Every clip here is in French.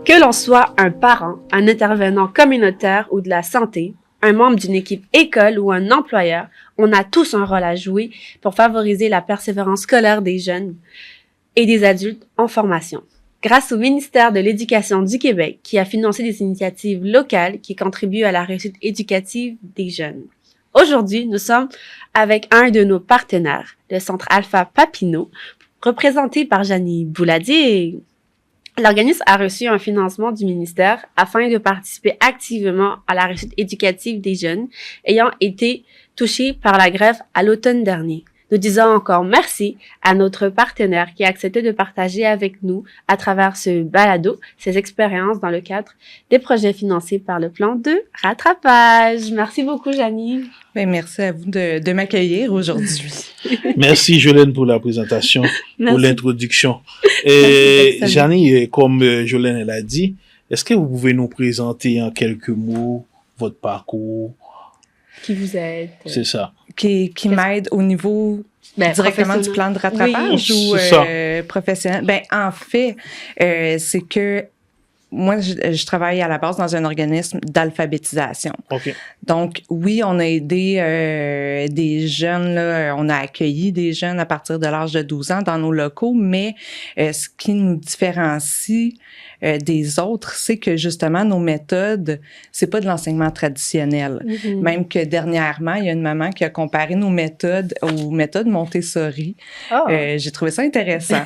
Que l'on soit un parent, un intervenant communautaire ou de la santé, un membre d'une équipe école ou un employeur, on a tous un rôle à jouer pour favoriser la persévérance scolaire des jeunes et des adultes en formation. Grâce au ministère de l'Éducation du Québec, qui a financé des initiatives locales qui contribuent à la réussite éducative des jeunes. Aujourd'hui, nous sommes avec un de nos partenaires, le Centre Alpha Papineau, représenté par Janie Bouladier. L'organisme a reçu un financement du ministère afin de participer activement à la réussite éducative des jeunes ayant été touchés par la grève à l'automne dernier. Nous disons encore merci à notre partenaire qui a accepté de partager avec nous, à travers ce balado, ses expériences dans le cadre des projets financés par le plan de rattrapage. Merci beaucoup, Janie. Bien, merci à vous de m'accueillir aujourd'hui. Merci, Jolène, pour la présentation, pour l'introduction. Et Janie, comme Jolène l'a dit, est-ce que vous pouvez nous présenter en quelques mots votre parcours? Qui vous êtes? C'est ça. Qui m'aide au niveau directement du plan de rattrapage ou professionnel? Ben, en fait, c'est que moi, je travaille à la base dans un organisme d'alphabétisation. Okay. Donc, oui, on a aidé des jeunes, là, on a accueilli des jeunes à partir de l'âge de 12 ans dans nos locaux, mais ce qui nous différencie des autres, c'est que justement, nos méthodes, c'est pas de l'enseignement traditionnel. Mm-hmm. Même que dernièrement, il y a une maman qui a comparé nos méthodes aux méthodes Montessori. Oh. J'ai trouvé ça intéressant.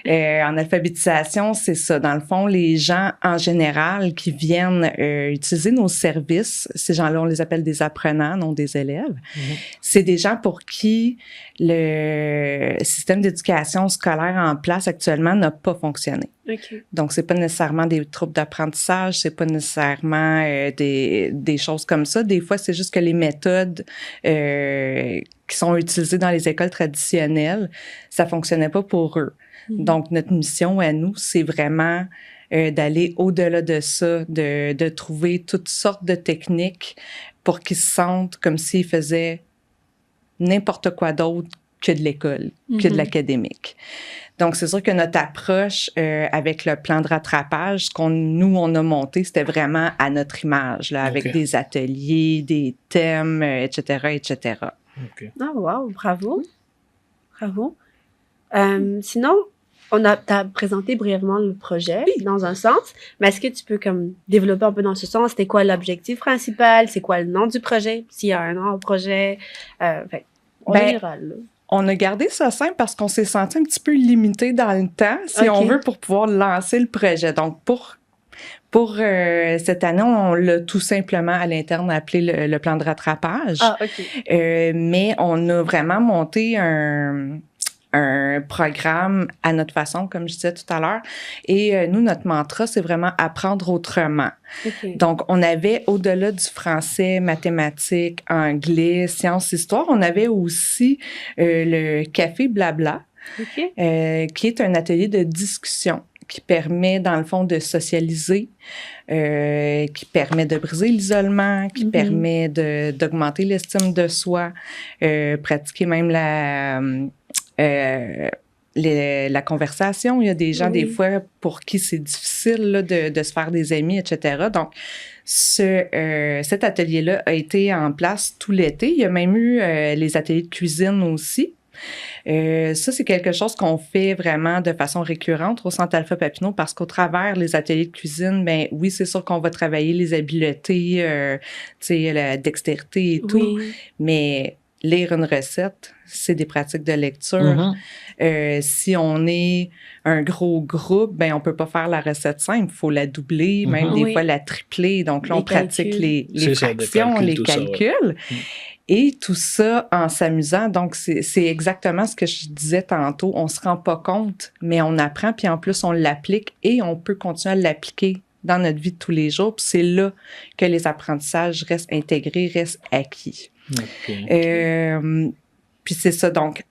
En alphabétisation, c'est ça. Dans le fond, les gens en général qui viennent utiliser nos services, ces gens-là, on les appelle des apprenants, non des élèves. Mm-hmm. C'est des gens pour qui le système d'éducation scolaire en place actuellement n'a pas fonctionné. Okay. Donc, c'est pas nécessairement des troubles d'apprentissage, c'est pas nécessairement des choses comme ça. Des fois, c'est juste que les méthodes qui sont utilisées dans les écoles traditionnelles, ça fonctionnait pas pour eux. Mm-hmm. Donc, notre mission à nous, c'est vraiment d'aller au-delà de ça, de trouver toutes sortes de techniques pour qu'ils se sentent comme s'ils faisaient n'importe quoi d'autre que de l'école, que de l'académique. Donc, c'est sûr que notre approche avec le plan de rattrapage, ce on a monté, c'était vraiment à notre image, là, avec des ateliers, des thèmes, etc., etc. Okay. Ah, wow, bravo. Bravo. Sinon, t'as présenté brièvement le projet dans un sens, mais est-ce que tu peux comme développer un peu dans ce sens? C'était quoi l'objectif principal? C'est quoi le nom du projet? S'il y a un nom au projet? En général, là. On a gardé ça simple parce qu'on s'est senti un petit peu limité dans le temps, si on veut, pour pouvoir lancer le projet. Donc, pour cette année, on l'a tout simplement à l'interne appelé le plan de rattrapage. Ah, OK. Mais on a vraiment monté un programme à notre façon, comme je disais tout à l'heure. Et nous, notre mantra, c'est vraiment apprendre autrement. Okay. Donc, on avait, au-delà du français, mathématiques, anglais, sciences, histoire, on avait aussi le Café Blabla, qui est un atelier de discussion qui permet, dans le fond, de socialiser, qui permet de briser l'isolement, qui permet d'augmenter l'estime de soi, pratiquer même la conversation. Il y a des gens, des fois, pour qui c'est difficile là, de se faire des amis, etc. Donc, cet atelier-là a été en place tout l'été. Il y a même eu les ateliers de cuisine aussi. Ça, c'est quelque chose qu'on fait vraiment de façon récurrente au Centre Alpha Papineau parce qu'au travers les ateliers de cuisine, ben oui, c'est sûr qu'on va travailler les habiletés, la dextérité et tout, mais lire une recette, c'est des pratiques de lecture. Si on est un gros groupe, ben on peut pas faire la recette simple, il faut la doubler, même des fois la tripler. Donc là, on pratique les fractions, les calculs. Et tout ça en s'amusant. Donc, c'est exactement ce que je disais tantôt. On se rend pas compte, mais on apprend, puis en plus, on l'applique et on peut continuer à l'appliquer dans notre vie de tous les jours. Puis c'est là que les apprentissages restent intégrés, restent acquis. Puis c'est ça. Donc,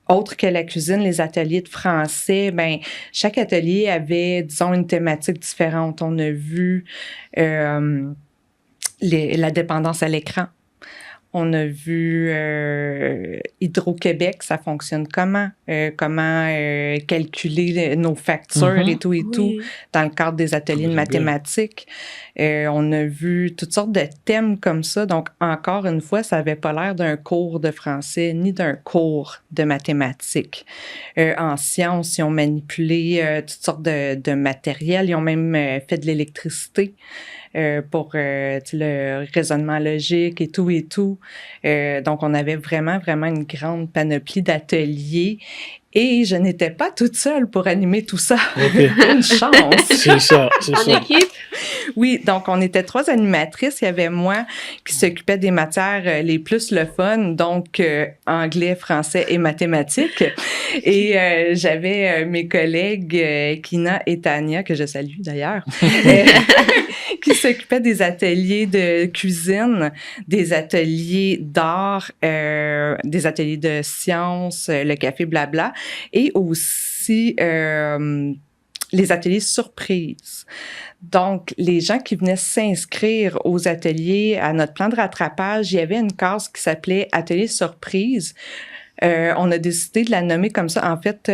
autre que la cuisine, les ateliers de français, ben chaque atelier avait, disons, une thématique différente. On a vu la dépendance à l'écran. On a vu Hydro-Québec, ça fonctionne comment calculer nos factures et tout dans le cadre des ateliers de mathématiques. On a vu toutes sortes de thèmes comme ça. Donc, encore une fois, ça n'avait pas l'air d'un cours de français ni d'un cours de mathématiques. En sciences, ils ont manipulé toutes sortes de matériel. Ils ont même fait de l'électricité pour le raisonnement logique et tout et tout. Donc, on avait vraiment une grande panoplie d'ateliers. Et je n'étais pas toute seule pour animer tout ça. Okay. Une chance. C'est ça. En équipe? Oui, donc on était 3 animatrices. Il y avait moi qui s'occupait des matières les plus le fun, donc anglais, français et mathématiques. Et j'avais mes collègues Kina et Tania, que je salue d'ailleurs, qui s'occupaient des ateliers de cuisine, des ateliers d'art, des ateliers de sciences, le café blabla, et aussi les ateliers surprises. Donc, les gens qui venaient s'inscrire aux ateliers, à notre plan de rattrapage, il y avait une case qui s'appelait « Atelier surprise ». On a décidé de la nommer comme ça. En fait,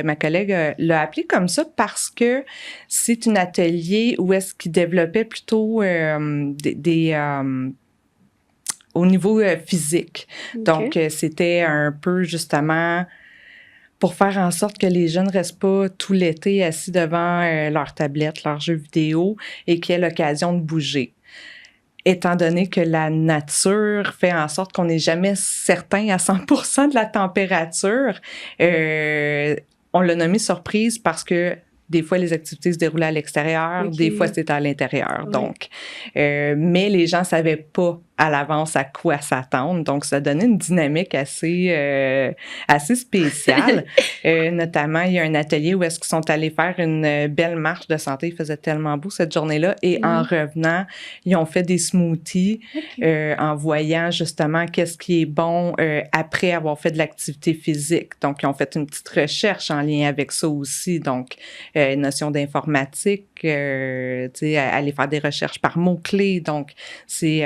ma collègue l'a appelée comme ça parce que c'est un atelier où est-ce qu'il développait plutôt au niveau physique. Okay. Donc, c'était un peu justement pour faire en sorte que les jeunes ne restent pas tout l'été assis devant leur tablette, leurs jeux vidéo et qu'ils aient l'occasion de bouger. Étant donné que la nature fait en sorte qu'on n'est jamais certain à 100% de la température, on l'a nommé surprise parce que des fois, les activités se déroulaient à l'extérieur, des fois, c'était à l'intérieur. Oui. Donc, mais les gens ne savaient pas à l'avance à quoi s'attendre. Donc, ça donnait une dynamique assez spéciale. Notamment, il y a un atelier où est-ce qu'ils sont allés faire une belle marche de santé. Il faisait tellement beau cette journée-là. Et en revenant, ils ont fait des smoothies en voyant justement qu'est-ce qui est bon après avoir fait de l'activité physique. Donc, ils ont fait une petite recherche en lien avec ça aussi. Donc, notion d'informatique, aller faire des recherches par mots-clés. Donc, c'est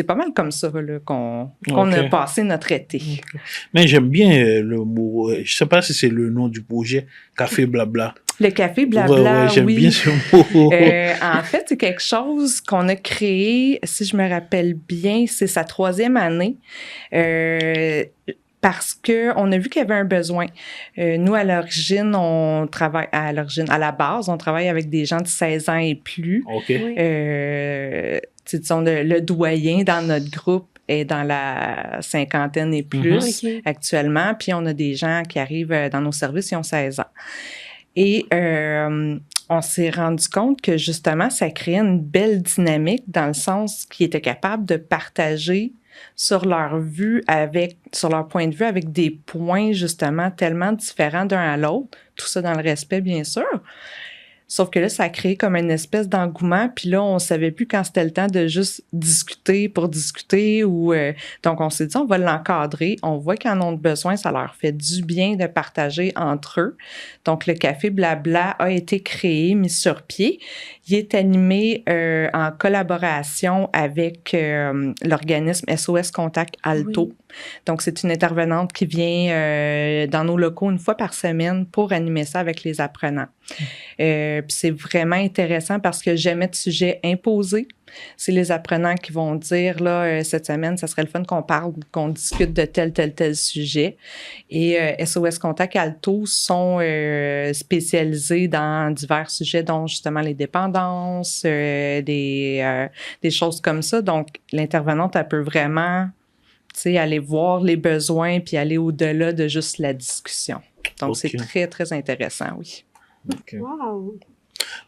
pas mal comme ça là, qu'on a passé notre été. Okay. Mais j'aime bien le mot, je sais pas si c'est le nom du projet, Café Blabla. Le Café Blabla, ouais, j'aime bien ce mot. En fait, c'est quelque chose qu'on a créé, si je me rappelle bien, c'est sa 3e année. Parce que on a vu qu'il y avait un besoin. Nous, à la base, on travaille avec des gens de 16 ans et plus. Okay. Disons, le doyen dans notre groupe est dans la 50aine et plus actuellement. Puis, on a des gens qui arrivent dans nos services, ils ont 16 ans. Et on s'est rendu compte que, justement, ça créait une belle dynamique dans le sens qu'ils étaient capables de partager sur leur point de vue avec des points justement tellement différents d'un à l'autre, tout ça dans le respect bien sûr. Sauf que là, ça a créé comme une espèce d'engouement, puis là, on savait plus quand c'était le temps de juste discuter pour discuter ou donc on s'est dit on va l'encadrer, on voit qu'ils en ont besoin, ça leur fait du bien de partager entre eux. Donc le Café Blabla a été créé, mis sur pied. Il est animé en collaboration avec l'organisme SOS Contact Alto. Oui. Donc c'est une intervenante qui vient dans nos locaux une fois par semaine pour animer ça avec les apprenants. Puis c'est vraiment intéressant parce que jamais de sujet imposé. C'est les apprenants qui vont dire, là, cette semaine, ça serait le fun qu'on discute de tel sujet. Et SOS Contact Alto sont spécialisés dans divers sujets, dont justement les dépendances, des choses comme ça. Donc, l'intervenante, elle peut vraiment, aller voir les besoins puis aller au-delà de juste la discussion. Donc, c'est très, très intéressant, oui. Okay. Wow.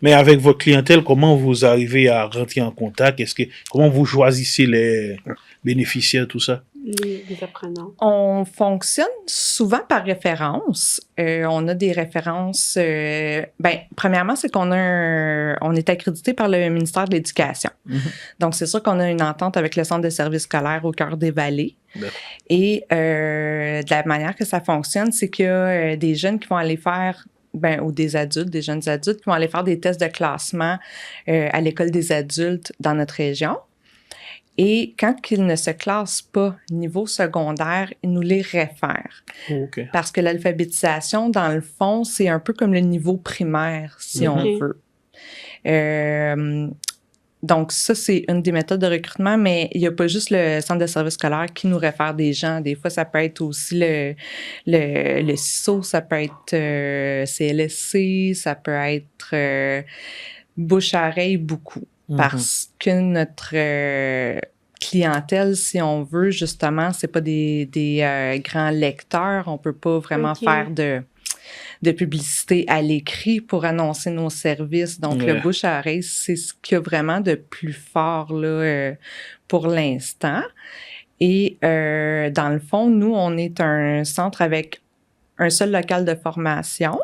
Mais avec votre clientèle, comment vous arrivez à rentrer en contact? Comment vous choisissez les bénéficiaires, tout ça? Les apprenants. On fonctionne souvent par référence. On a des références. Premièrement, c'est qu'on est accrédité par le ministère de l'Éducation. Mm-hmm. Donc, c'est sûr qu'on a une entente avec le Centre de services scolaires au cœur des Vallées. D'accord. Et de la manière que ça fonctionne, c'est qu'il y a des jeunes qui vont aller faire ou des jeunes adultes qui vont aller faire des tests de classement à l'école des adultes dans notre région. Et quand ils ne se classent pas niveau secondaire, ils nous les réfèrent. OK. Parce que l'alphabétisation, dans le fond, c'est un peu comme le niveau primaire, si on veut. Donc, ça, c'est une des méthodes de recrutement, mais il n'y a pas juste le centre de service scolaire qui nous réfère des gens. Des fois, ça peut être aussi le CISO, ça peut être CLSC, ça peut être bouche-à-oreille beaucoup. Parce que notre clientèle, si on veut, justement, c'est pas des grands lecteurs. On peut pas vraiment faire de publicité à l'écrit pour annoncer nos services. Donc, le bouche à oreille, c'est ce qu'il y a vraiment de plus fort là, pour l'instant. Et dans le fond, nous, on est un centre avec un seul local de formation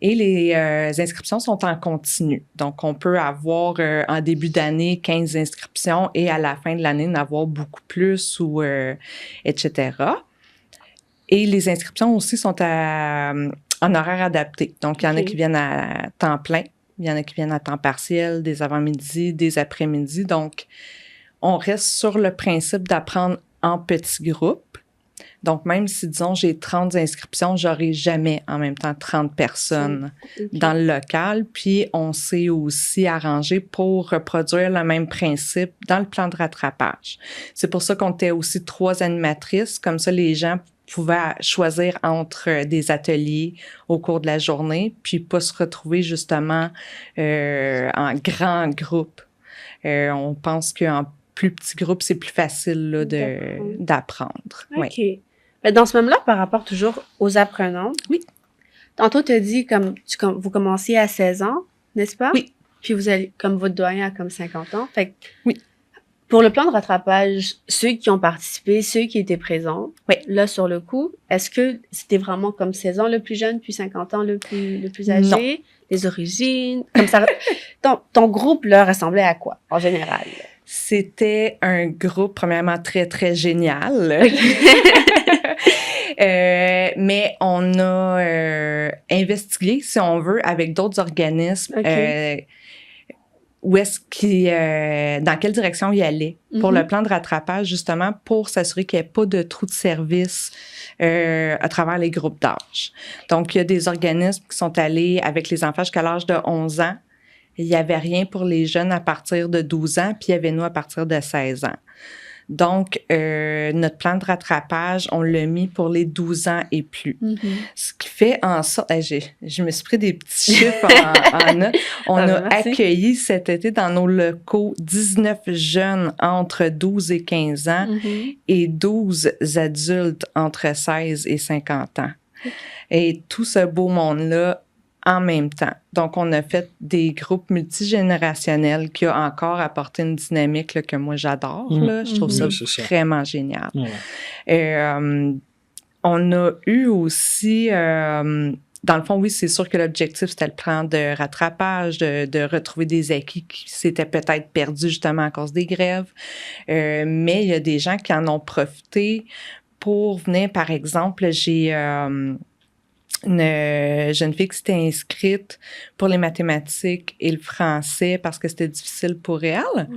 et les inscriptions sont en continu. Donc, on peut avoir en début d'année 15 inscriptions et à la fin de l'année, en avoir beaucoup plus ou etc. Et les inscriptions aussi sont en horaire adapté. Donc, il y en a qui viennent à temps plein, il y en a qui viennent à temps partiel, des avant-midi, des après-midi. Donc, on reste sur le principe d'apprendre en petits groupes. Donc, même si, disons, j'ai 30 inscriptions, j'aurai jamais en même temps 30 personnes dans le local. Puis, on s'est aussi arrangé pour reproduire le même principe dans le plan de rattrapage. C'est pour ça qu'on était aussi 3 animatrices. Comme ça, les gens pouvaient choisir entre des ateliers au cours de la journée, puis pas se retrouver justement en grand groupe. On pense qu'en plus petit groupe, c'est plus facile là, d'apprendre. OK. Ouais. Mais dans ce même-là, par rapport toujours aux apprenants, oui. Tantôt, tu as dit vous commenciez à 16 ans, n'est-ce pas? Oui. Puis vous allez, comme votre doyen a comme 50 ans. Fait que, oui. Pour le plan de rattrapage, ceux qui ont participé, ceux qui étaient présents, là, sur le coup, est-ce que c'était vraiment comme 16 ans le plus jeune, puis 50 ans le plus âgé? Non. Les origines? Comme ça, ton groupe, là, ressemblait à quoi, en général? C'était un groupe, premièrement, très, très génial. Mais on a investigué, si on veut, avec d'autres organismes, où est-ce dans quelle direction il allait pour le plan de rattrapage, justement, pour s'assurer qu'il n'y ait pas de trou de service à travers les groupes d'âge. Donc, il y a des organismes qui sont allés avec les enfants jusqu'à l'âge de 11 ans. Il n'y avait rien pour les jeunes à partir de 12 ans, puis il y avait nous à partir de 16 ans. Donc, notre plan de rattrapage, on l'a mis pour les 12 ans et plus. Ce qui fait en sorte... je me suis pris des petits chiffres en note. On a accueilli cet été dans nos locaux 19 jeunes entre 12 et 15 ans et 12 adultes entre 16 et 50 ans. Et tout ce beau monde-là, en même temps. Donc, on a fait des groupes multigénérationnels qui ont encore apporté une dynamique là, que moi, j'adore. Là. Je trouve ça vraiment génial. On a eu aussi... dans le fond, oui, c'est sûr que l'objectif, c'était le plan de rattrapage, de retrouver des acquis qui s'étaient peut-être perdus justement à cause des grèves. Mais il y a des gens qui en ont profité pour venir, par exemple, j'ai... une jeune fille qui s'était inscrite pour les mathématiques et le français parce que c'était difficile pour elle.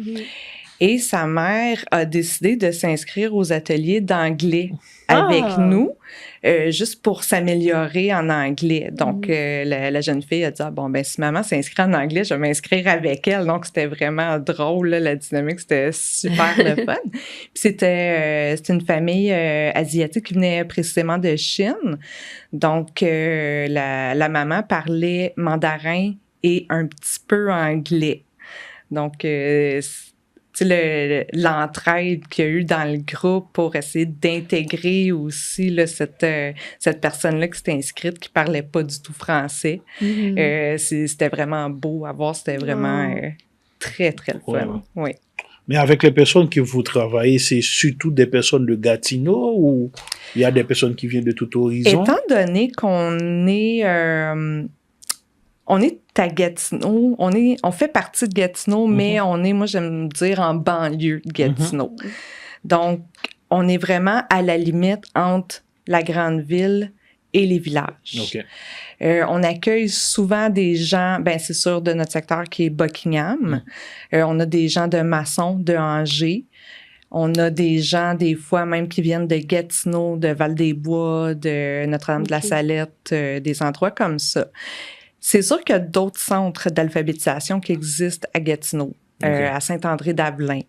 Et sa mère a décidé de s'inscrire aux ateliers d'anglais avec nous, juste pour s'améliorer en anglais. Donc, la jeune fille a dit, si maman s'inscrit en anglais, je vais m'inscrire avec elle. Donc, c'était vraiment drôle, là, la dynamique, c'était super le fun. Puis c'était une famille asiatique qui venait précisément de Chine. Donc, la maman parlait mandarin et un petit peu anglais. Donc, l'entraide qu'il y a eu dans le groupe pour essayer d'intégrer aussi là, cette personne-là qui s'était inscrite, qui parlait pas du tout français. C'était vraiment beau à voir, c'était vraiment très, très fun. Oui. Mais avec les personnes que vous travaillez, c'est surtout des personnes de Gatineau ou il y a des personnes qui viennent de tout horizon? Étant donné qu'on est... on est à Gatineau, on fait partie de Gatineau, mais on est, moi j'aime dire, en banlieue de Gatineau. Donc, on est vraiment à la limite entre la grande ville et les villages. OK. On accueille souvent des gens, c'est sûr, de notre secteur qui est Buckingham. On a des gens de Masson, de Angers. On a des gens, des fois, même qui viennent de Gatineau, de Val-des-Bois, de Notre-Dame-de-la-Salette, des endroits comme ça. C'est sûr qu'il y a d'autres centres d'alphabétisation qui existent à Gatineau, à Saint-André-d'Avelin.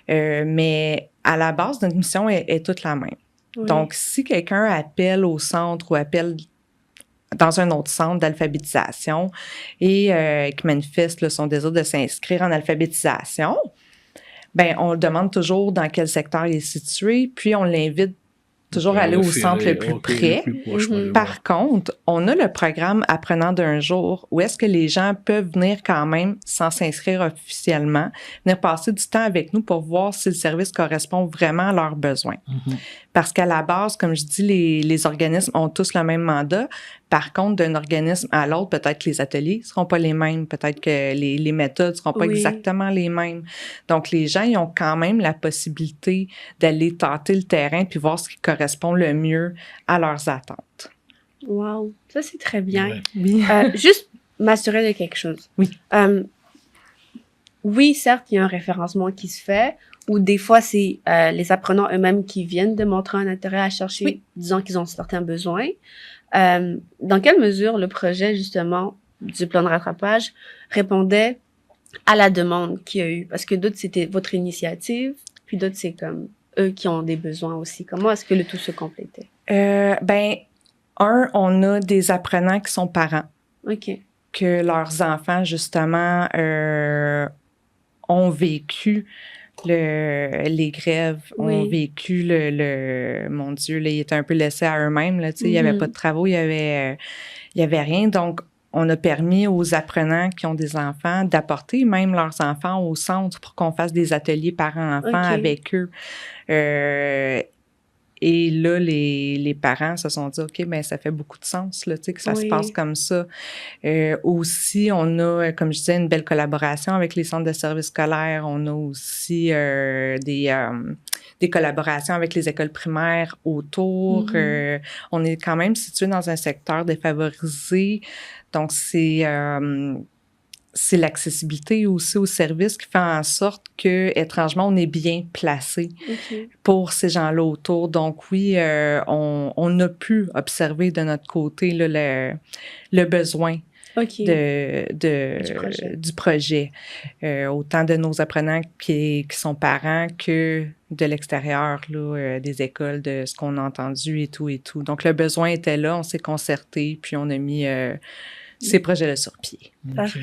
Mais à la base, notre mission est toute la même. Oui. Donc, si quelqu'un appelle au centre ou appelle dans un autre centre d'alphabétisation et qui manifeste son désir de s'inscrire en alphabétisation, on le demande toujours dans quel secteur il est situé, puis on l'invite toujours à aller au centre le plus près. Le plus proche, Par contre, on a le programme Apprenant d'un jour où est-ce que les gens peuvent venir quand même sans s'inscrire officiellement, venir passer du temps avec nous pour voir si le service correspond vraiment à leurs besoins. Parce qu'à la base, comme je dis, les organismes ont tous le même mandat. Par contre, d'un organisme à l'autre, peut-être que les ateliers ne seront pas les mêmes, peut-être que les méthodes ne seront pas exactement les mêmes. Donc, les gens, ils ont quand même la possibilité d'aller tâter le terrain puis voir ce qui correspond le mieux à leurs attentes. Wow, ça c'est très bien. Ouais. Oui. Juste m'assurer de quelque chose. Oui. Oui, certes, il y a un référencement qui se fait, ou des fois, c'est les apprenants eux-mêmes qui viennent de montrer un intérêt à chercher, disant qu'ils ont certains besoins. Dans quelle mesure le projet, justement, du plan de rattrapage répondait à la demande qu'il y a eu? Parce que d'autres, c'était votre initiative, puis d'autres, c'est comme eux qui ont des besoins aussi. Comment est-ce que le tout se complétait? On a des apprenants qui sont parents. OK. Que leurs enfants, justement, ont vécu les grèves, ont vécu mon Dieu, là, ils étaient un peu laissés à eux-mêmes, là, tu sais, il n'y avait pas de travaux, il y avait rien. Donc, on a permis aux apprenants qui ont des enfants d'apporter même leurs enfants au centre pour qu'on fasse des ateliers parents-enfants avec eux. Et là, les parents se sont dit, OK, ça fait beaucoup de sens, là, tu sais, que ça se passe comme ça. Aussi, on a, comme je disais, une belle collaboration avec les centres de services scolaires. On a aussi des collaborations avec les écoles primaires autour. On est quand même situé dans un secteur défavorisé. Donc, c'est l'accessibilité aussi aux services qui fait en sorte que, étrangement, on est bien placé pour ces gens-là autour. Donc, oui, on a pu observer de notre côté là, le besoin du projet. Autant de nos apprenants qui sont parents que de l'extérieur, là, des écoles, de ce qu'on a entendu et tout. Donc, le besoin était là, on s'est concerté, puis on a mis ces projets-là sur pied. Parfait.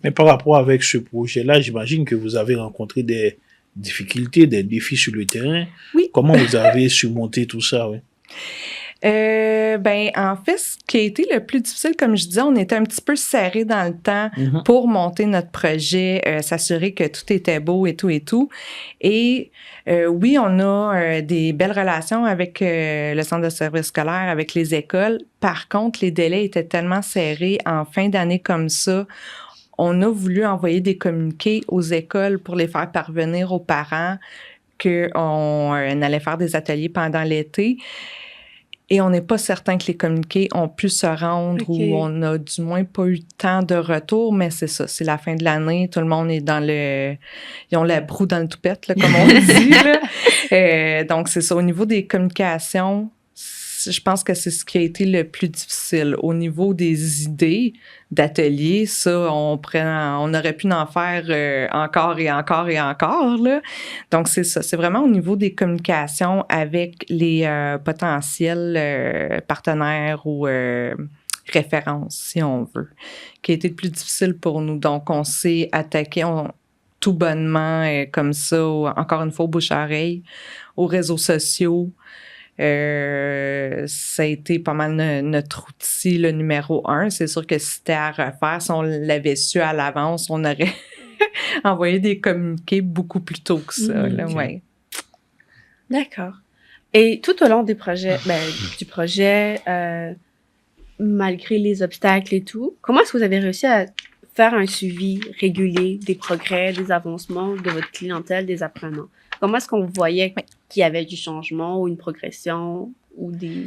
Mais par rapport avec ce projet-là, j'imagine que vous avez rencontré des difficultés, des défis sur le terrain. Oui. Comment vous avez surmonté tout ça, oui? En fait, ce qui a été le plus difficile, comme je disais, on était un petit peu serré dans le temps pour monter notre projet, s'assurer que tout était beau et tout. Et oui, on a des belles relations avec le centre de services scolaires, avec les écoles. Par contre, les délais étaient tellement serrés en fin d'année comme ça. On a voulu envoyer des communiqués aux écoles pour les faire parvenir aux parents qu'on allait faire des ateliers pendant l'été. Et on n'est pas certain que les communiqués ont pu se rendre ou on a du moins pas eu tant de retour, mais c'est ça, c'est la fin de l'année, tout le monde est ils ont la broue dans le toupette, là, comme on dit, là. Donc, c'est ça, au niveau des communications, je pense que c'est ce qui a été le plus difficile. Au niveau des idées d'ateliers, ça, on aurait pu en faire encore et encore et encore, là. Donc, c'est ça. C'est vraiment au niveau des communications avec les potentiels partenaires ou références, si on veut, qui a été le plus difficile pour nous. Donc, on s'est attaqué tout bonnement, comme ça, encore une fois, au bouche-à-oreille, aux réseaux sociaux. Ça a été pas mal notre outil, le numéro 1. C'est sûr que si c'était à refaire, si on l'avait su à l'avance, on aurait envoyé des communiqués beaucoup plus tôt que ça. Là, ouais. D'accord. Et tout au long du projet, malgré les obstacles et tout, comment est-ce que vous avez réussi à faire un suivi régulier des progrès, des avancements de votre clientèle, des apprenants? Comment est-ce qu'on voyait qu'il y avait du changement ou une progression ou des...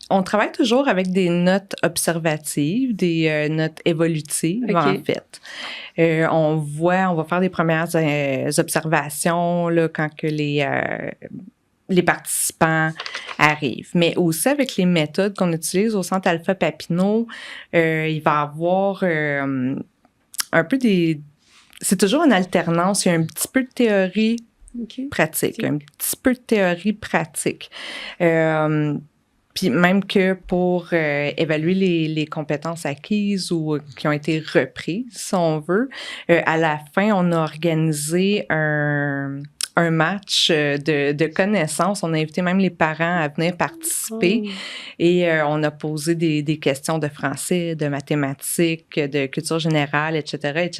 On travaille toujours avec des notes observatives, des notes évolutives, en fait. On va faire des premières observations là, quand que les participants arrivent. Mais aussi avec les méthodes qu'on utilise au Centre Alpha Papineau, il va y avoir un peu c'est toujours une alternance. Il y a un petit peu de théorie pratique, un petit peu de théorie pratique. Puis même que pour évaluer les compétences acquises ou qui ont été reprises, si on veut, à la fin, on a organisé un match de connaissances. On a invité même les parents à venir participer et on a posé des questions de français, de mathématiques, de culture générale, etc.,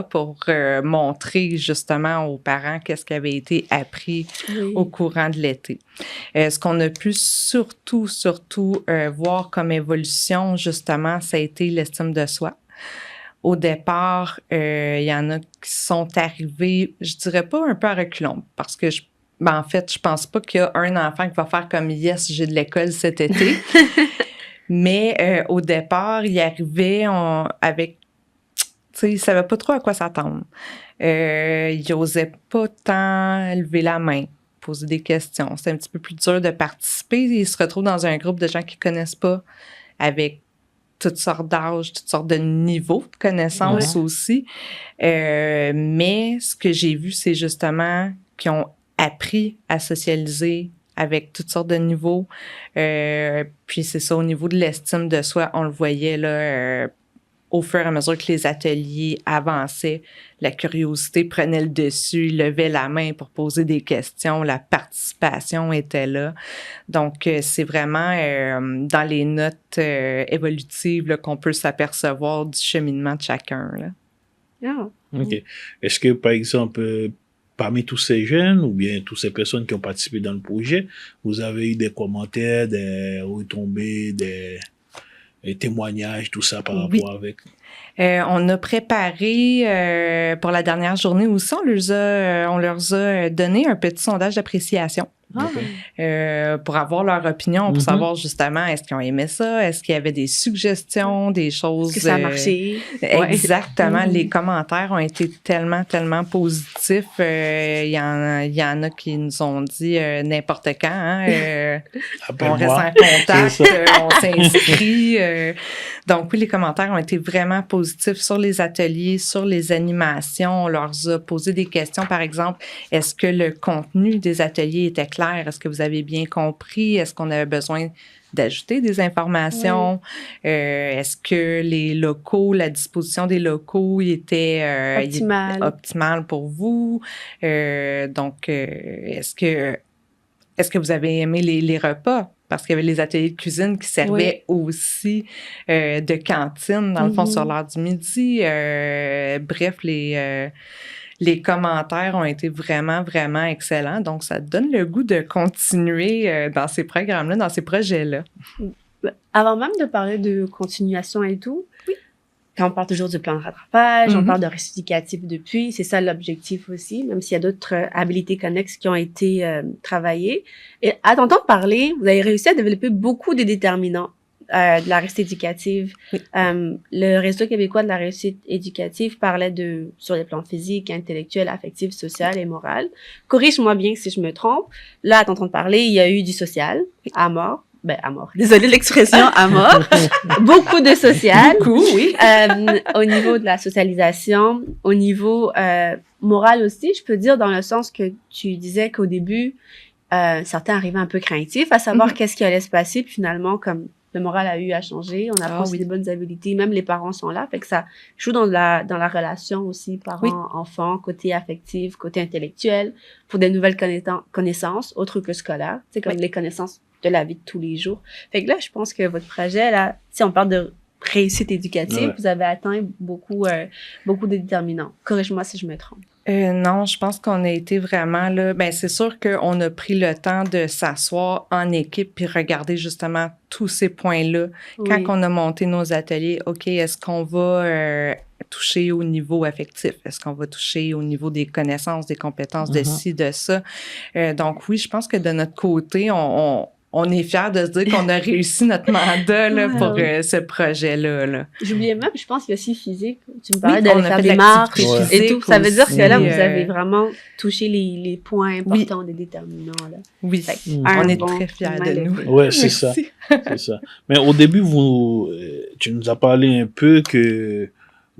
pour montrer justement aux parents qu'est-ce qui avait été appris au courant de l'été. Ce qu'on a pu surtout voir comme évolution, justement, ça a été l'estime de soi. Au départ, il y en a qui sont arrivés, je dirais pas un peu à reculons, parce que en fait, je pense pas qu'il y a un enfant qui va faire comme « Yes, j'ai de l'école cet été ». Mais au départ, il arrivait avec... Tu sais, il savait pas trop à quoi s'attendre. Il osait pas tant lever la main, poser des questions. C'est un petit peu plus dur de participer. Il se retrouve dans un groupe de gens qu'ils connaissent pas, avec toutes sortes d'âges, toutes sortes de niveaux de connaissances aussi. Mais ce que j'ai vu, c'est justement qu'ils ont appris à socialiser avec toutes sortes de niveaux. Puis c'est ça, au niveau de l'estime de soi, on le voyait là, au fur et à mesure que les ateliers avançaient, la curiosité prenait le dessus, il levait la main pour poser des questions, la participation était là. Donc, c'est vraiment dans les notes évolutives là, qu'on peut s'apercevoir du cheminement de chacun. Là. OK. Est-ce que, par exemple, parmi tous ces jeunes ou bien toutes ces personnes qui ont participé dans le projet, vous avez eu des commentaires, des retombées, des témoignages, tout ça par rapport avec? On a préparé pour la dernière journée aussi, on leur a donné un petit sondage d'appréciation. Pour avoir leur opinion, pour savoir justement est-ce qu'ils ont aimé ça, est-ce qu'il y avait des suggestions, des choses... Est-ce que ça a marché? Exactement. Les commentaires ont été tellement positifs. Il y en a qui nous ont dit n'importe quand. Hein, on reste en contact, on s'inscrit. Donc oui, les commentaires ont été vraiment positifs sur les ateliers, sur les animations. On leur a posé des questions, par exemple, est-ce que le contenu des ateliers était clair? Est-ce que vous avez bien compris? Est-ce qu'on avait besoin d'ajouter des informations? Est-ce que les locaux, la disposition des locaux était optimale pour vous? Donc, est-ce que vous avez aimé les repas? Parce qu'il y avait les ateliers de cuisine qui servaient aussi de cantine, dans le fond, sur l'heure du midi. Bref, les commentaires ont été vraiment excellents. Donc, ça donne le goût de continuer dans ces programmes-là, dans ces projets-là. Avant même de parler de continuation et tout, quand on parle toujours du plan de rattrapage, on parle de réussite éducative depuis, c'est ça l'objectif aussi, même s'il y a d'autres habilités connexes qui ont été travaillées. Et à t'entendre parler, vous avez réussi à développer beaucoup de déterminants de la réussite éducative. Le Réseau québécois de la réussite éducative parlait sur les plans physiques, intellectuels, affectifs, social et moral. Corrige-moi bien si je me trompe. Là, à t'entendre parler, il y a eu du social, à mort. Désolée de l'expression, à mort. Beaucoup de social. Beaucoup, oui. Au niveau de la socialisation, au niveau moral aussi, je peux dire dans le sens que tu disais qu'au début, certains arrivaient un peu craintifs à savoir qu'est-ce qui allait se passer, puis finalement, comme le moral a eu à changer, on apprend des bonnes habilités, même les parents sont là, fait que ça joue dans la relation aussi parents-enfants, côté affectif, côté intellectuel, pour des nouvelles connaissances, autres que scolaires, c'est comme les connaissances de la vie de tous les jours. Fait que là, je pense que votre projet, là, si on parle de réussite éducative, vous avez atteint beaucoup de déterminants. Corrige-moi si je me trompe. Non, je pense qu'on a été vraiment là. Ben, c'est sûr qu'on a pris le temps de s'asseoir en équipe puis regarder justement tous ces points-là. Quand on a monté nos ateliers, OK, est-ce qu'on va toucher au niveau affectif? Est-ce qu'on va toucher au niveau des connaissances, des compétences, de ci, de ça? Donc oui, je pense que de notre côté, on est fiers de se dire qu'on a réussi notre mandat là, pour ce projet-là. Là. J'oubliais même, je pense qu'il y a aussi physique. Tu me parlais Oui, d'aller on a faire fait des de marches l'activité et tout. physique Ça veut dire que là, vous aussi, avez vraiment touché les points importants, des déterminants. Là. Oui, Un on est bon très fiers chemin de nous. levé. Ouais, c'est Merci. ça. C'est ça. Mais au début, tu nous as parlé un peu que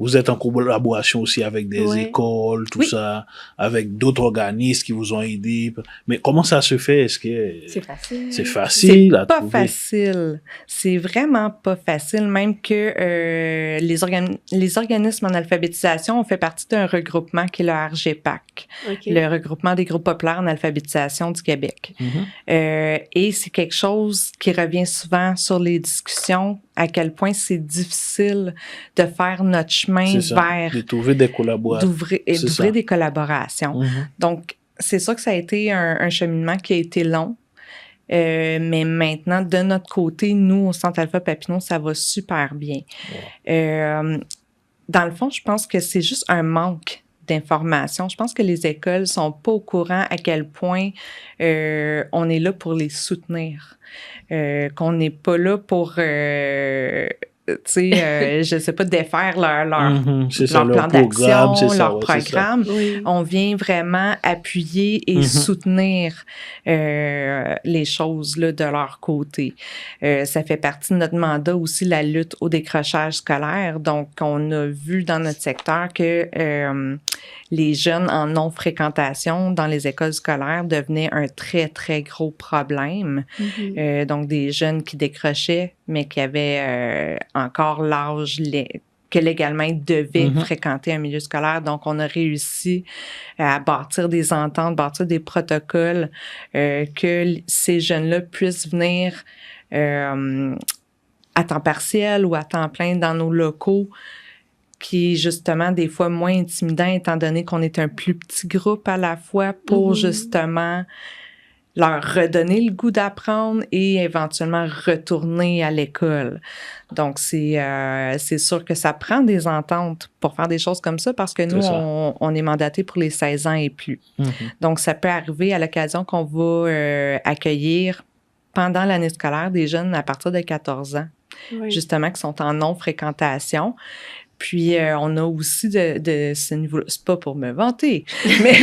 vous êtes en collaboration aussi avec des écoles, tout ça, avec d'autres organismes qui vous ont aidé. Mais comment ça se fait? Est-ce que c'est facile? C'est facile à pas trouver. facile. C'est vraiment pas facile. Même que les organismes en alphabétisation ont fait partie d'un regroupement qui est le RGPAC, le regroupement des groupes populaires en alphabétisation du Québec. Et c'est quelque chose qui revient souvent sur les discussions, à quel point c'est difficile de faire notre chemin vers... de trouver des collaborateurs. D'ouvrir des collaborations. Donc, c'est sûr que ça a été un cheminement qui a été long. Mais maintenant, de notre côté, nous, au Centre Alpha Papineau, ça va super bien. Dans le fond, je pense que c'est juste un manque d'informations. Je pense que les écoles sont pas au courant à quel point on est là pour les soutenir. Qu'on n'est pas là pour, je sais pas, défaire leur plan d'action, leur programme. Oui. On vient vraiment appuyer et soutenir les choses là, de leur côté. Ça fait partie de notre mandat aussi, la lutte au décrochage scolaire. Donc, on a vu dans notre secteur que les jeunes en non-fréquentation dans les écoles scolaires devenaient un très, très gros problème. Donc, des jeunes qui décrochaient, mais qui avaient encore l'âge que légalement ils devaient fréquenter un milieu scolaire. Donc, on a réussi à bâtir des ententes, bâtir des protocoles, que ces jeunes-là puissent venir à temps partiel ou à temps plein dans nos locaux, qui est justement des fois moins intimidant étant donné qu'on est un plus petit groupe à la fois pour justement leur redonner le goût d'apprendre et éventuellement retourner à l'école. Donc, c'est sûr que ça prend des ententes pour faire des choses comme ça parce que nous, on est mandaté pour les 16 ans et plus. Donc, ça peut arriver à l'occasion qu'on va accueillir pendant l'année scolaire des jeunes à partir de 14 ans, justement, qui sont en non-fréquentation. Puis, on a aussi de ce niveau-là. C'est pas pour me vanter, mais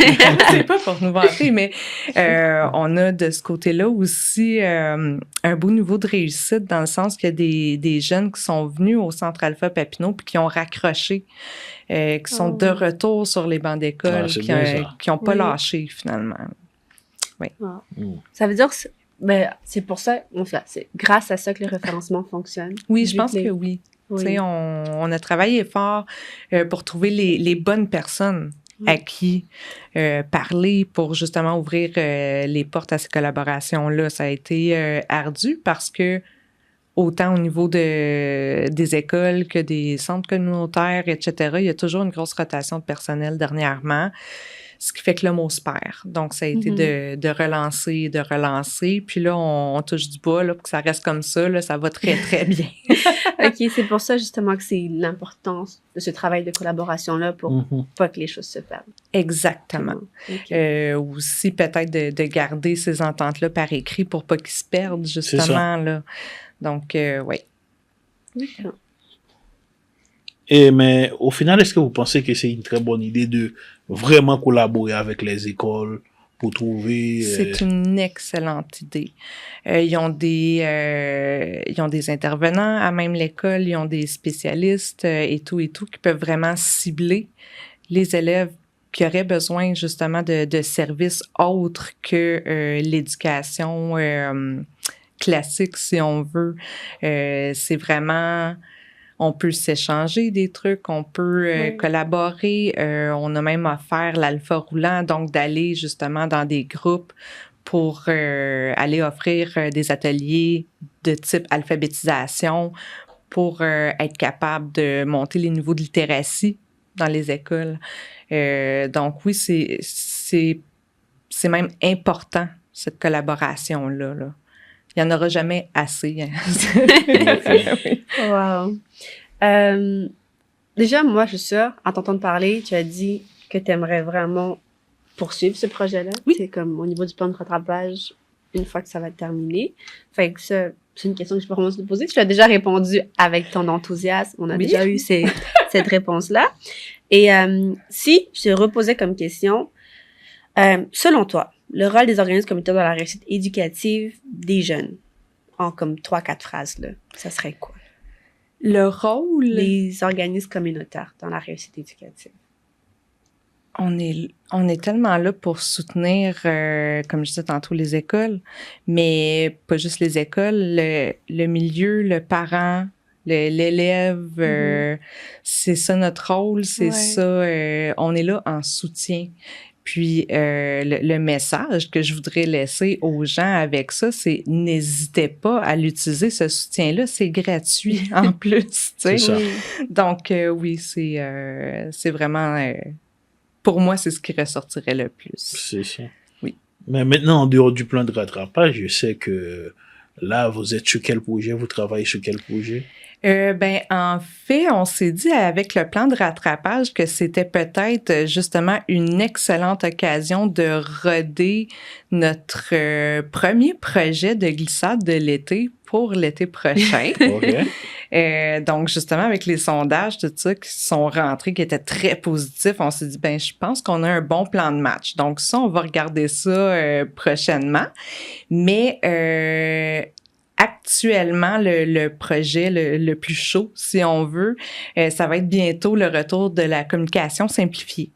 c'est pas pour nous vanter, mais on a de ce côté-là aussi un beau niveau de réussite dans le sens qu'il y a des jeunes qui sont venus au Centre Alpha Papineau puis qui ont raccroché, qui sont de retour sur les bancs d'école, qui n'ont pas lâché finalement. Oui. Ça veut dire que c'est pour ça, c'est grâce à ça que le référencement fonctionne. Oui, je pense que oui. Oui. On a travaillé fort pour trouver les bonnes personnes à qui parler pour justement ouvrir les portes à ces collaborations-là. Ça a été ardu parce que autant au niveau des écoles que des centres communautaires, etc., il y a toujours une grosse rotation de personnel dernièrement, ce qui fait que le mot se perd. Donc, ça a été de relancer. Puis là, on touche du bois là, pour que ça reste comme ça. Là, ça va très, très bien. OK, c'est pour ça justement que c'est l'importance de ce travail de collaboration-là pour pas que les choses se perdent. Exactement. Aussi, peut-être de garder ces ententes-là par écrit pour pas qu'ils se perdent, justement. Là. Donc, oui. Mais au final, est-ce que vous pensez que c'est une très bonne idée de vraiment collaborer avec les écoles pour trouver... C'est une excellente idée. Ils ont des intervenants à même l'école, ils ont des spécialistes et tout, qui peuvent vraiment cibler les élèves qui auraient besoin justement de services autres que l'éducation classique, si on veut. C'est vraiment... On peut s'échanger des trucs, on peut collaborer. On a même offert l'alpha roulant, donc d'aller justement dans des groupes pour aller offrir des ateliers de type alphabétisation pour être capable de monter les niveaux de littératie dans les écoles. Donc oui, c'est même important, cette collaboration-là. Là. Il n'y en aura jamais assez. Wow. Déjà, moi, je suis sûre, en t'entendant parler, tu as dit que tu aimerais vraiment poursuivre ce projet-là. Oui. C'est comme au niveau du plan de rattrapage, une fois que ça va terminer. Fait que ça, c'est une question que je peux vraiment te poser. Tu as déjà répondu avec ton enthousiasme. On a déjà eu cette réponse-là. Et si je te reposais comme question, selon toi, le rôle des organismes communautaires dans la réussite éducative des jeunes, en comme 3-4 phrases, là, ça serait quoi? Le rôle... Les organismes communautaires dans la réussite éducative. On est tellement là pour soutenir, comme je disais tantôt, les écoles, mais pas juste les écoles, le milieu, le parent, l'élève, c'est ça notre rôle, c'est ça, on est là en soutien. Puis le message que je voudrais laisser aux gens avec ça, c'est n'hésitez pas à l'utiliser, ce soutien-là, c'est gratuit en plus, tu sais. C'est ça. Donc oui, c'est vraiment... pour moi, c'est ce qui ressortirait le plus. C'est ça. Oui. Mais maintenant, en dehors du plan de rattrapage, je sais que là, vous êtes sur quel projet? Vous travaillez sur quel projet? En fait, on s'est dit avec le plan de rattrapage que c'était peut-être justement une excellente occasion de roder notre premier projet de glissade de l'été pour l'été prochain. OK. Donc, justement, avec les sondages, tout ça, qui sont rentrés, qui étaient très positifs, on s'est dit, je pense qu'on a un bon plan de match. Donc, ça, on va regarder ça prochainement. Mais actuellement, le projet le plus chaud, si on veut, ça va être bientôt le retour de la communication simplifiée.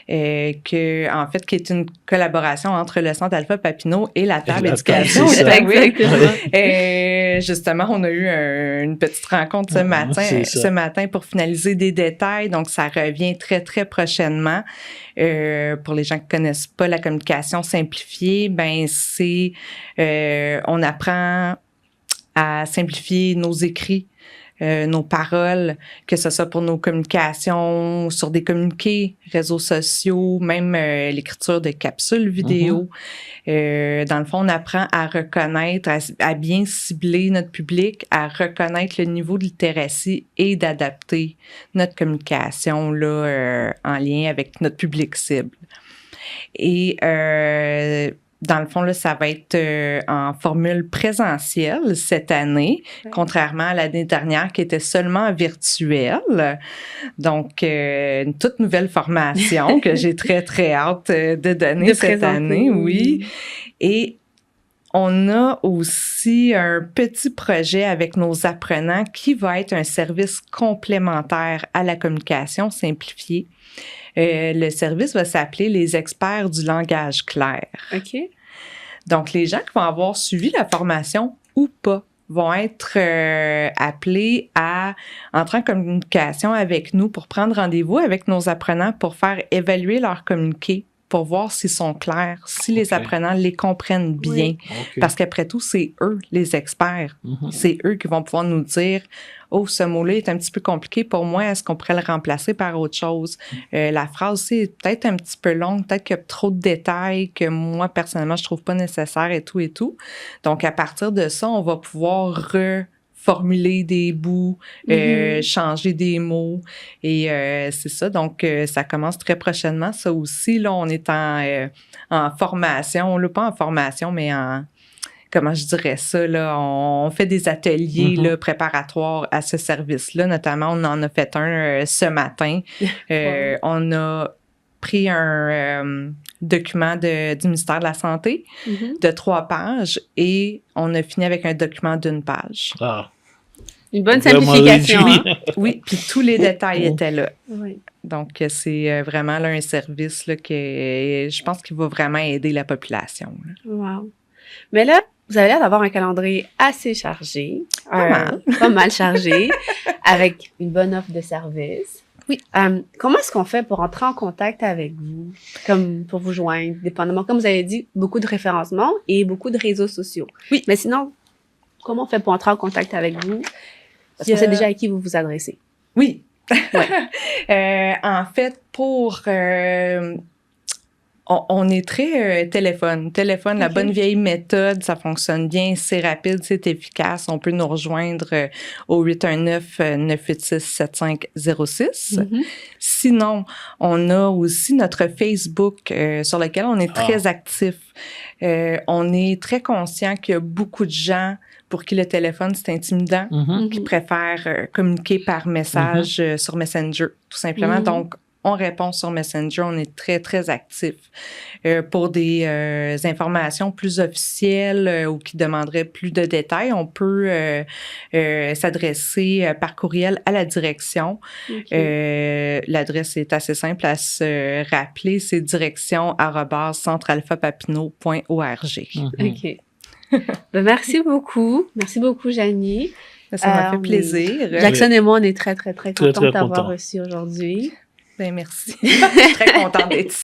Qui est une collaboration entre le Centre Alpha Papineau et la Table Éducation. Justement, on a eu une petite rencontre ce matin pour finaliser des détails. Donc, ça revient très, très prochainement. Pour les gens qui connaissent pas la communication simplifiée, on apprend à simplifier nos écrits, nos paroles, que ce soit pour nos communications sur des communiqués, réseaux sociaux, même l'écriture de capsules vidéo. Dans le fond, on apprend à reconnaître, à bien cibler notre public, à reconnaître le niveau de littératie et d'adapter notre communication là, en lien avec notre public cible. Et dans le fond, là, ça va être en formule présentielle cette année, contrairement à l'année dernière qui était seulement virtuelle. Donc, une toute nouvelle formation que j'ai très, très hâte de donner cette année, oui. Et on a aussi un petit projet avec nos apprenants qui va être un service complémentaire à la communication simplifiée. Le service va s'appeler les experts du langage clair. OK. Donc, les gens qui vont avoir suivi la formation ou pas vont être appelés à entrer en communication avec nous pour prendre rendez-vous avec nos apprenants pour faire évaluer leur communiqué, pour voir s'ils sont clairs, si les apprenants les comprennent bien. Parce qu'après tout, c'est eux les experts. C'est eux qui vont pouvoir nous dire « Oh, ce mot-là est un petit peu compliqué pour moi, est-ce qu'on pourrait le remplacer par autre chose? La phrase, c'est peut-être un petit peu longue, peut-être qu'il y a trop de détails que moi, personnellement, je trouve pas nécessaire et tout et tout. » Donc, à partir de ça, on va pouvoir formuler des bouts, changer des mots. Et c'est ça. Donc, ça commence très prochainement. Ça aussi, là, on est en formation. Là, pas en formation, mais en... Comment je dirais ça, là? On fait des ateliers là, préparatoires à ce service-là. Notamment, on en a fait un ce matin. On a pris un document du ministère de la Santé de 3 pages et on a fini avec un document d'1 page. Ah. Une bonne simplification. Hein? Oui, puis tous les détails étaient là. Oui. Donc, c'est vraiment là, un service là, que je pense qu'il va vraiment aider la population. Là. Wow. Mais là, vous avez l'air d'avoir un calendrier assez chargé. Pas mal chargé, avec une bonne offre de service. Oui. Comment est-ce qu'on fait pour entrer en contact avec vous, comme pour vous joindre, dépendamment, comme vous avez dit, beaucoup de référencement et beaucoup de réseaux sociaux. Oui. Mais sinon, comment on fait pour entrer en contact avec vous? Parce qu'on sait déjà à qui vous vous adressez. Oui. Ouais. En fait, pour On est très téléphone. La bonne vieille méthode, ça fonctionne bien, c'est rapide, c'est efficace. On peut nous rejoindre au 819-986-7506. Sinon, on a aussi notre Facebook sur lequel on est très actif. On est très conscient qu'il y a beaucoup de gens pour qui le téléphone, c'est intimidant, qui préfèrent communiquer par message sur Messenger, tout simplement. Donc, on répond sur Messenger, on est très, très actif. Pour des informations plus officielles ou qui demanderaient plus de détails, on peut s'adresser par courriel à la direction. L'adresse est assez simple à se rappeler, c'est direction@centralphapapineau.org. OK. Merci beaucoup. Merci beaucoup, Janie. Ça m'a fait plaisir. Jackson et moi, on est très, très, très contents de t'avoir reçu aujourd'hui. Ben merci. Je suis très contente d'être ici.